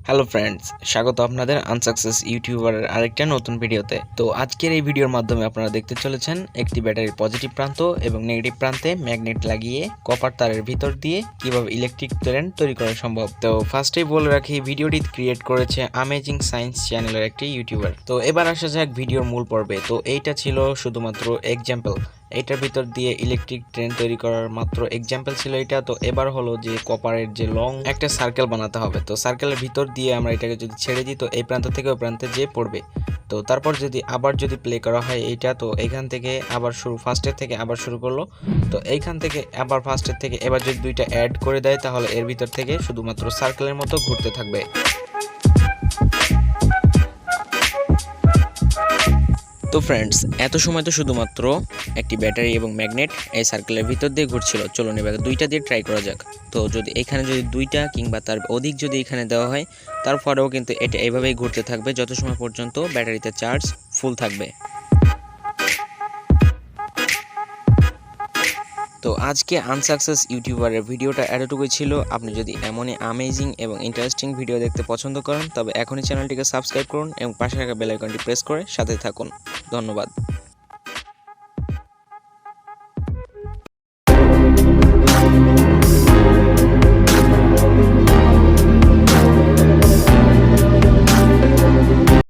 Hello friends, স্বাগত আপনাদের unsuccess ইউটিউবারের আরেকটা নতুন ভিডিওতে। তো আজকের এই ভিডিওর মাধ্যমে আপনারা দেখতে চলেছেন একটি ব্যাটারির পজিটিভ প্রান্ত এবং নেগেটিভ প্রান্তে ম্যাগনেট লাগিয়ে কপার তারের ভিতর দিয়ে কিভাবে ইলেকট্রিক কারেন্ট তৈরি করা সম্ভব। তো ফার্স্টেই বলে রাখি, ভিডিওটি ক্রিয়েট করেছে অ্যামেজিং সায়েন্স চ্যানেলের একটি ইউটিউবার। তো এবার আসা যাক ভিডিওর মূল পর্বে। তো এইটা ছিল শুধুমাত্র এক্সাম্পল, এটার ভিতর দিয়ে ইলেকট্রিক ট্রেন তৈরি করার মাত্র এক্সাম্পল ছিল এটা। তো এবার হলো যে কপারের যে লং একটা সার্কেল বানাতে হবে। তো সার্কেলের ভিতর দিয়ে আমরা এটাকে যদি ছেড়ে দিই তো এই প্রান্ত থেকে ওই প্রান্তে যেয়ে পড়বে। তো তারপর যদি প্লে করা হয় এইটা, তো এইখান থেকে আবার ফার্স্টের থেকে আবার শুরু করলো। তো এইখান থেকে আবার ফার্স্টের থেকে এবার যদি দুইটা অ্যাড করে দেয় তাহলে এর ভিতর থেকে শুধুমাত্র সার্কেলের মতো ঘুরতে থাকবে। তো ফ্রেন্ডস, এত সময় তো শুধুমাত্র একটি ব্যাটারি এবং ম্যাগনেট এই সার্কেলের ভিতর দিয়ে ঘুরছিল। চলুন এবার দুইটা দিয়ে ট্রাই করা যাক। তো এখানে যদি দুইটা কিংবা তার অধিক যদি এখানে দেওয়া হয়, তারপরেও কিন্তু এটা এইভাবেই ঘুরতে থাকবে যত সময় পর্যন্ত ব্যাটারিতে চার্জ ফুল থাকবে। তো আজকে আনসাকসেস ইউটিউবারের ভিডিওটা এতটুকুই ছিল। আপনি যদি এমনই অ্যামেজিং এবং ইন্টারেস্টিং ভিডিও দেখতে পছন্দ করেন তবে এখনই চ্যানেলটিকে সাবস্ক্রাইব করুন এবং পাশে থাকা বেল আইকনটি প্রেস করে সাথে থাকুন। ধন্যবাদ।